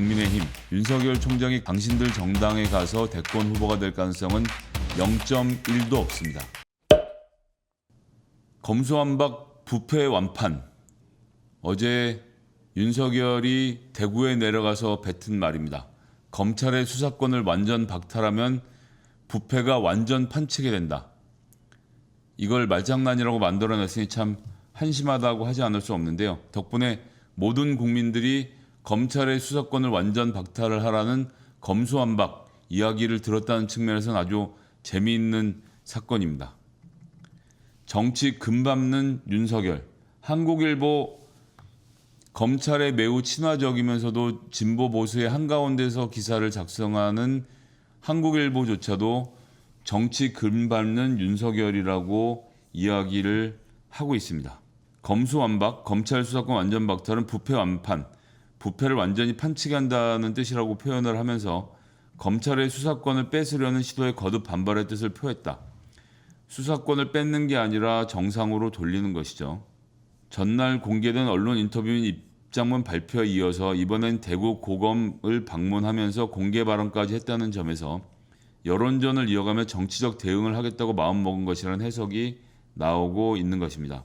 국민의힘 윤석열 총장이 당신들 정당에 가서 대권 후보가 될 가능성은 0.1도 없습니다. 검수완박 부패 완판. 어제 윤석열이 대구에 내려가서 뱉은 말입니다. 검찰의 수사권을 완전 박탈하면 부패가 완전 판치게 된다. 이걸 말장난이라고 만들어냈으니 참 한심하다고 하지 않을 수 없는데요. 덕분에 모든 국민들이 검찰의 수사권을 완전 박탈을 하라는 검수완박 이야기를 들었다는 측면에서는 아주 재미있는 사건입니다. 정치 금밟는 윤석열. 한국일보 검찰에 매우 친화적이면서도 진보 보수의 한가운데서 기사를 작성하는 한국일보조차도 정치 금밟는 윤석열이라고 이야기를 하고 있습니다. 검수완박, 검찰 수사권 완전 박탈은 부패 완판, 부패를 완전히 판치게 한다는 뜻이라고 표현을 하면서 검찰의 수사권을 뺏으려는 시도에 거듭 반발의 뜻을 표했다. 수사권을 뺏는 게 아니라 정상으로 돌리는 것이죠. 전날 공개된 언론 인터뷰 입장문 발표에 이어서 이번엔 대구 고검을 방문하면서 공개 발언까지 했다는 점에서 여론전을 이어가며 정치적 대응을 하겠다고 마음먹은 것이라는 해석이 나오고 있는 것입니다.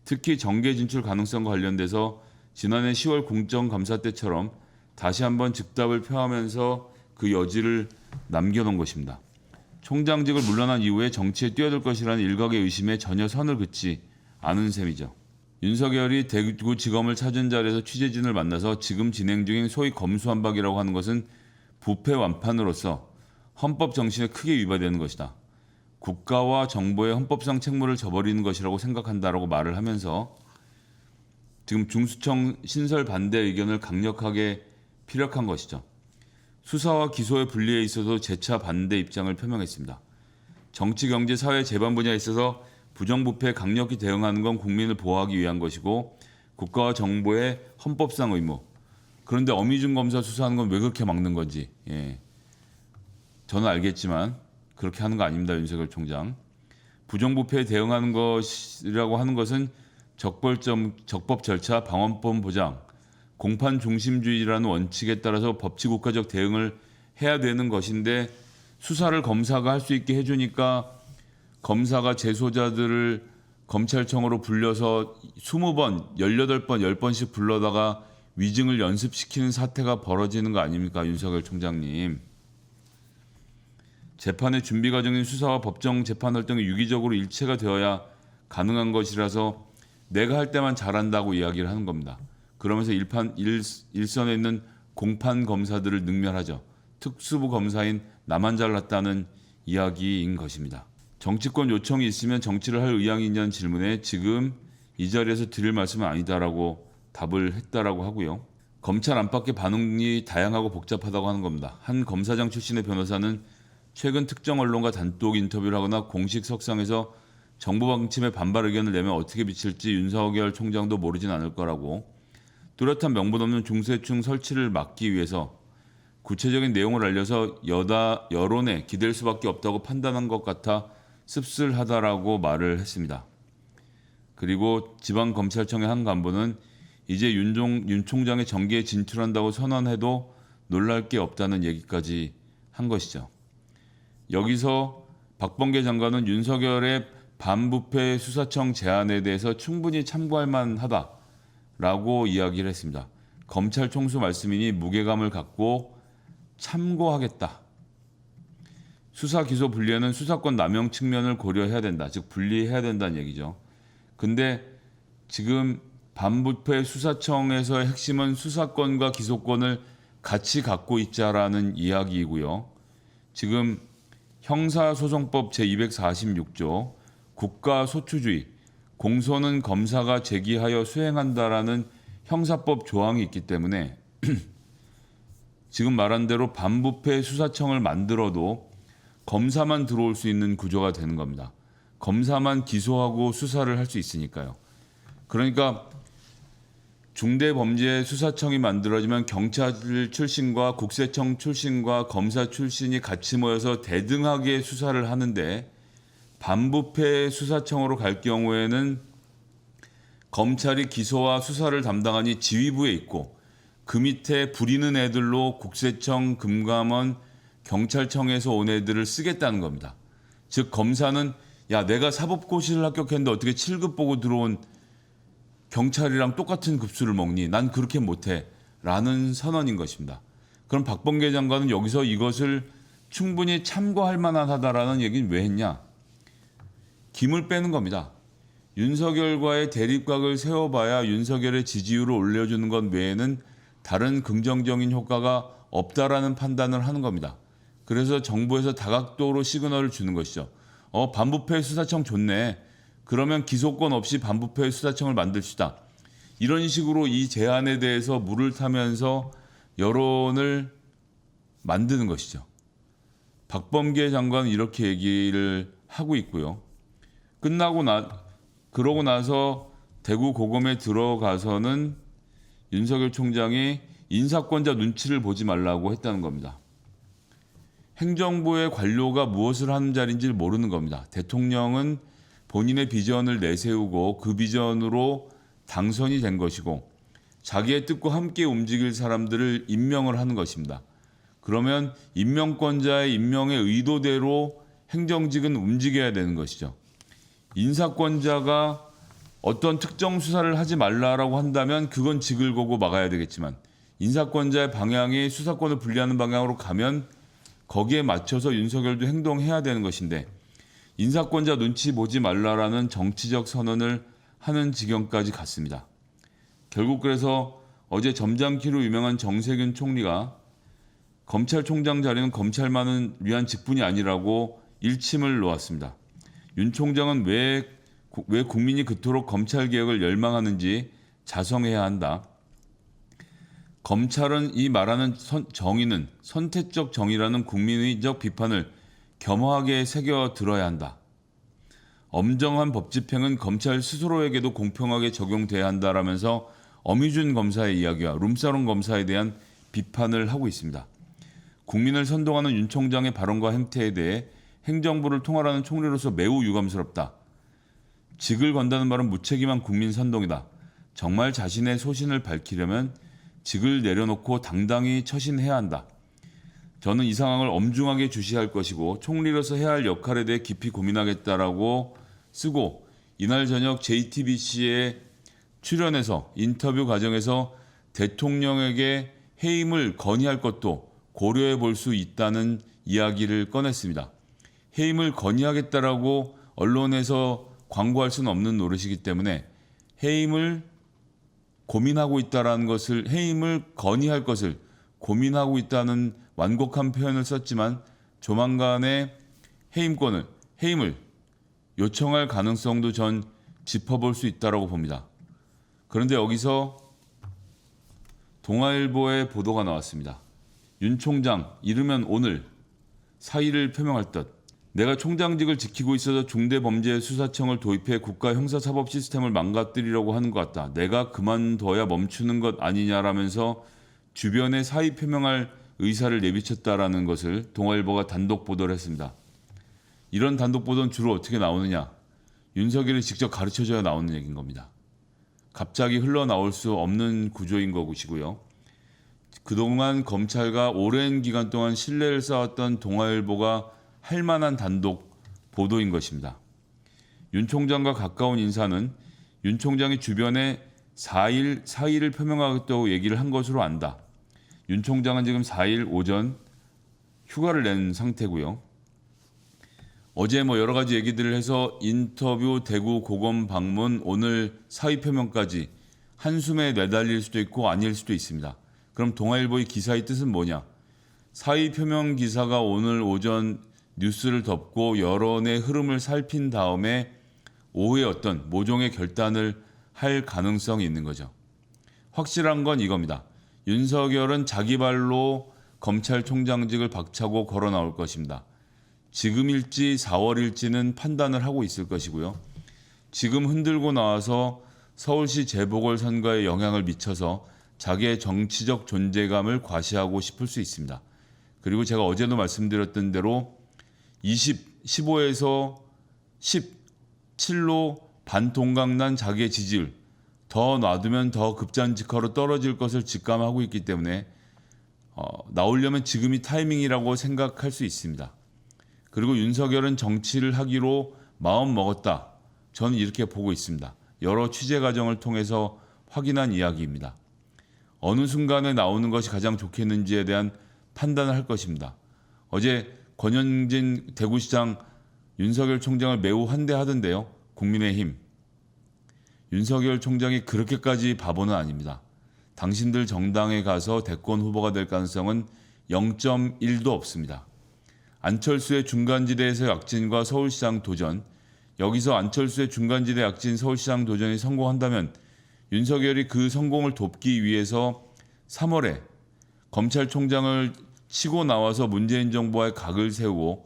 특히 정계 진출 가능성과 관련돼서 지난해 10월 공정감사 때처럼 다시 한번 즉답을 표하면서 그 여지를 남겨놓은 것입니다. 총장직을 물러난 이후에 정치에 뛰어들 것이라는 일각의 의심에 전혀 선을 긋지 않은 셈이죠. 윤석열이 대구지검을 찾은 자리에서 취재진을 만나서 지금 진행 중인 소위 검수완박이라고 하는 것은 부패 완판으로서 헌법 정신에 크게 위반되는 것이다. 국가와 정부의 헌법상 책무를 저버리는 것이라고 생각한다라고 말을 하면서 지금 중수청 신설 반대 의견을 강력하게 피력한 것이죠. 수사와 기소의 분리에 있어서 재차 반대 입장을 표명했습니다. 정치, 경제, 사회, 재반 분야에 있어서 부정부패에 강력히 대응하는 건 국민을 보호하기 위한 것이고 국가와 정부의 헌법상 의무. 그런데 어미중 검사 수사하는 건 왜 그렇게 막는 건지. 저는 알겠지만 그렇게 하는 거 아닙니다. 윤석열 총장. 부정부패에 대응하는 것이라고 하는 것은 적법 절차, 방어법 보장, 공판 중심주의라는 원칙에 따라서 법치국가적 대응을 해야 되는 것인데 수사를 검사가 할 수 있게 해주니까 검사가 재소자들을 검찰청으로 불려서 20번, 18번, 10번씩 불러다가 위증을 연습시키는 사태가 벌어지는 거 아닙니까? 윤석열 총장님. 재판의 준비 과정인 수사와 법정 재판 활동이 유기적으로 일체가 되어야 가능한 것이라서 내가 할 때만 잘한다고 이야기를 하는 겁니다. 그러면서 일선에 있는 공판 검사들을 능멸하죠. 특수부 검사인 나만 잘났다는 이야기인 것입니다. 정치권 요청이 있으면 정치를 할 의향이 있냐는 질문에 지금 이 자리에서 드릴 말씀은 아니다라고 답을 했다라고 하고요. 검찰 안팎의 반응이 다양하고 복잡하다고 하는 겁니다. 한 검사장 출신의 변호사는 최근 특정 언론과 단독 인터뷰를 하거나 공식 석상에서 정부 방침에 반발 의견을 내면 어떻게 비칠지 윤석열 총장도 모르진 않을 거라고 뚜렷한 명분 없는 중세층 설치를 막기 위해서 구체적인 내용을 알려서 여론에 기댈 수밖에 없다고 판단한 것 같아 씁쓸하다라고 말을 했습니다. 그리고 지방검찰청의 한 간부는 이제 윤 총장의 정계에 진출한다고 선언해도 놀랄 게 없다는 얘기까지 한 것이죠. 여기서 박범계 장관은 윤석열의 반부패 수사청 제안에 대해서 충분히 참고할 만하다라고 이야기를 했습니다. 검찰 총수 말씀이니 무게감을 갖고 참고하겠다. 수사 기소 분리에는 수사권 남용 측면을 고려해야 된다. 즉 분리해야 된다는 얘기죠. 근데 지금 반부패 수사청에서의 핵심은 수사권과 기소권을 같이 갖고 있자라는 이야기이고요. 지금 형사소송법 제246조 국가소추주의, 공소는 검사가 제기하여 수행한다라는 형사법 조항이 있기 때문에 지금 말한 대로 반부패 수사청을 만들어도 검사만 들어올 수 있는 구조가 되는 겁니다. 검사만 기소하고 수사를 할 수 있으니까요. 그러니까 중대범죄수사청이 만들어지면 경찰 출신과 국세청 출신과 검사 출신이 같이 모여서 대등하게 수사를 하는데 반부패 수사청으로 갈 경우에는 검찰이 기소와 수사를 담당하니 지휘부에 있고 그 밑에 부리는 애들로 국세청, 금감원, 경찰청에서 온 애들을 쓰겠다는 겁니다. 즉 검사는 야 내가 사법고시를 합격했는데 어떻게 7급 보고 들어온 경찰이랑 똑같은 급수를 먹니? 난 그렇게 못해. 라는 선언인 것입니다. 그럼 박범계 장관은 여기서 이것을 충분히 참고할 만하다라는 얘기는 왜 했냐? 김을 빼는 겁니다. 윤석열과의 대립각을 세워봐야 윤석열의 지지율을 올려주는 것 외에는 다른 긍정적인 효과가 없다라는 판단을 하는 겁니다. 그래서 정부에서 다각도로 시그널을 주는 것이죠. 반부패 수사청 좋네. 그러면 기소권 없이 반부패 수사청을 만듭시다. 이런 식으로 이 제안에 대해서 물을 타면서 여론을 만드는 것이죠. 박범계 장관은 이렇게 얘기를 하고 있고요. 그러고 나서 대구 고검에 들어가서는 윤석열 총장이 인사권자 눈치를 보지 말라고 했다는 겁니다. 행정부의 관료가 무엇을 하는 자리인지를 모르는 겁니다. 대통령은 본인의 비전을 내세우고 그 비전으로 당선이 된 것이고 자기의 뜻과 함께 움직일 사람들을 임명을 하는 것입니다. 그러면 임명권자의 임명의 의도대로 행정직은 움직여야 되는 것이죠. 인사권자가 어떤 특정 수사를 하지 말라라고 한다면 그건 직을 거고 막아야 되겠지만 인사권자의 방향이 수사권을 분리하는 방향으로 가면 거기에 맞춰서 윤석열도 행동해야 되는 것인데 인사권자 눈치 보지 말라라는 정치적 선언을 하는 지경까지 갔습니다. 결국 그래서 어제 점잖기로 유명한 정세균 총리가 검찰총장 자리는 검찰만을 위한 직분이 아니라고 일침을 놓았습니다. 윤 총장은 왜 국민이 그토록 검찰개혁을 열망하는지 자성해야 한다. 검찰은 이 말하는 정의는 선택적 정의라는 국민의적 비판을 겸허하게 새겨 들어야 한다. 엄정한 법 집행은 검찰 스스로에게도 공평하게 적용돼야 한다라면서 엄희준 검사의 이야기와 룸사롱 검사에 대한 비판을 하고 있습니다. 국민을 선동하는 윤 총장의 발언과 행태에 대해 행정부를 통할하는 총리로서 매우 유감스럽다. 직을 건다는 말은 무책임한 국민 선동이다. 정말 자신의 소신을 밝히려면 직을 내려놓고 당당히 처신해야 한다. 저는 이 상황을 엄중하게 주시할 것이고 총리로서 해야 할 역할에 대해 깊이 고민하겠다라고 쓰고 이날 저녁 JTBC에 출연해서 인터뷰 과정에서 대통령에게 해임을 건의할 것도 고려해 볼 수 있다는 이야기를 꺼냈습니다. 해임을 건의하겠다라고 언론에서 광고할 수는 없는 노릇이기 때문에 해임을 고민하고 있다라는 것을 해임을 건의할 것을 고민하고 있다는 완곡한 표현을 썼지만 조만간에 해임을 요청할 가능성도 전 짚어볼 수 있다라고 봅니다. 그런데 여기서 동아일보의 보도가 나왔습니다. 윤 총장 이르면 오늘 사의를 표명할 듯 내가 총장직을 지키고 있어서 중대범죄수사청을 도입해 국가 형사사법 시스템을 망가뜨리려고 하는 것 같다. 내가 그만둬야 멈추는 것 아니냐라면서 주변에 사의 표명할 의사를 내비쳤다라는 것을 동아일보가 단독 보도를 했습니다. 이런 단독 보도는 주로 어떻게 나오느냐? 윤석열이 직접 가르쳐줘야 나오는 얘기인 겁니다. 갑자기 흘러나올 수 없는 구조인 것이고요. 그동안 검찰과 오랜 기간 동안 신뢰를 쌓았던 동아일보가 할 만한 단독 보도인 것입니다. 윤 총장과 가까운 인사는 윤 총장이 주변에 사의를 표명하겠다고 얘기를 한 것으로 안다. 윤 총장은 지금 4일 오전 휴가를 낸 상태고요. 어제 여러 가지 얘기들을 해서 인터뷰, 대구 고검 방문, 오늘 사의 표명까지 한숨에 내달릴 수도 있고 아닐 수도 있습니다. 그럼 동아일보의 기사의 뜻은 뭐냐? 사의 표명 기사가 오늘 오전 뉴스를 덮고 여론의 흐름을 살핀 다음에 오후에 어떤 모종의 결단을 할 가능성이 있는 거죠. 확실한 건 이겁니다. 윤석열은 자기 발로 검찰총장직을 박차고 걸어 나올 것입니다. 지금일지 4월일지는 판단을 하고 있을 것이고요. 지금 흔들고 나와서 서울시 재보궐선거에 영향을 미쳐서 자기의 정치적 존재감을 과시하고 싶을 수 있습니다. 그리고 제가 어제도 말씀드렸던 대로 15에서 17로 반동강난 자기의 지지율 더 놔두면 더 급전직하로 떨어질 것을 직감하고 있기 때문에 나오려면 지금이 타이밍이라고 생각할 수 있습니다. 그리고 윤석열은 정치를 하기로 마음 먹었다. 저는 이렇게 보고 있습니다. 여러 취재 과정을 통해서 확인한 이야기입니다. 어느 순간에 나오는 것이 가장 좋겠는지에 대한 판단을 할 것입니다. 어제 권영진 대구시장 윤석열 총장을 매우 환대하던데요. 국민의힘. 윤석열 총장이 그렇게까지 바보는 아닙니다. 당신들 정당에 가서 대권 후보가 될 가능성은 0.1도 없습니다. 안철수의 중간지대에서 약진과 서울시장 도전, 여기서 안철수의 중간지대 약진 서울시장 도전이 성공한다면 윤석열이 그 성공을 돕기 위해서 3월에 검찰총장을 치고 나와서 문재인 정부와의 각을 세우고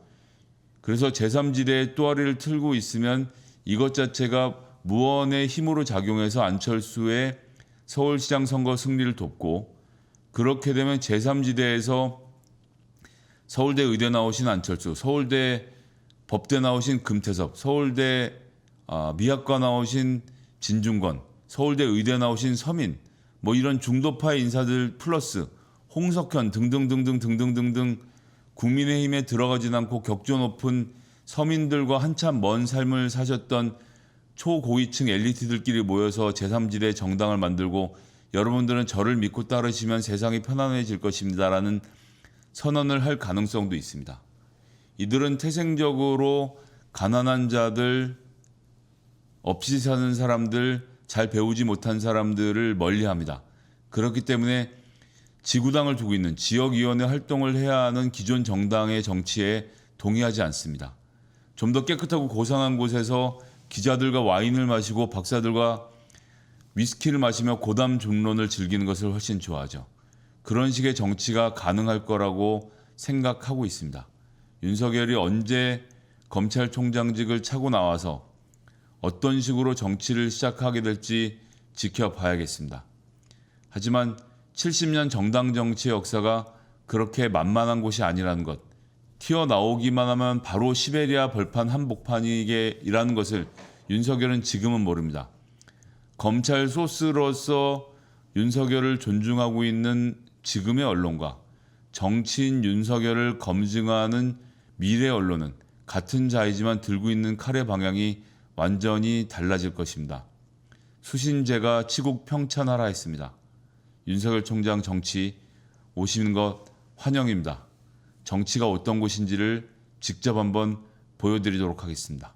그래서 제3지대에 또아리를 틀고 있으면 이것 자체가 무언의 힘으로 작용해서 안철수의 서울시장 선거 승리를 돕고 그렇게 되면 제3지대에서 서울대 의대 나오신 안철수, 서울대 법대 나오신 금태섭, 서울대 미학과 나오신 진중권, 서울대 의대 나오신 서민, 뭐 이런 중도파의 인사들 플러스 홍석현 등등등등 국민의힘에 들어가진 않고 격조 높은 서민들과 한참 먼 삶을 사셨던 초고위층 엘리트들끼리 모여서 제3지대 정당을 만들고 여러분들은 저를 믿고 따르시면 세상이 편안해질 것입니다라는 선언을 할 가능성도 있습니다. 이들은 태생적으로 가난한 자들, 없이 사는 사람들, 잘 배우지 못한 사람들을 멀리합니다. 그렇기 때문에 지구당을 두고 있는 지역위원회 활동을 해야 하는 기존 정당의 정치에 동의하지 않습니다. 좀 더 깨끗하고 고상한 곳에서 기자들과 와인을 마시고 박사들과 위스키를 마시며 고담 존론을 즐기는 것을 훨씬 좋아하죠. 그런 식의 정치가 가능할 거라고 생각하고 있습니다. 윤석열이 언제 검찰총장직을 차고 나와서 어떤 식으로 정치를 시작하게 될지 지켜봐야겠습니다. 하지만 70년 정당 정치의 역사가 그렇게 만만한 곳이 아니라는 것, 튀어나오기만 하면 바로 시베리아 벌판 한복판이라는 것을 윤석열은 지금은 모릅니다. 검찰 소스로서 윤석열을 존중하고 있는 지금의 언론과 정치인 윤석열을 검증하는 미래 언론은 같은 자이지만 들고 있는 칼의 방향이 완전히 달라질 것입니다. 수신제가 치국 평찬하라 했습니다. 윤석열 총장 정치 오시는 것 환영입니다. 정치가 어떤 곳인지를 직접 한번 보여드리도록 하겠습니다.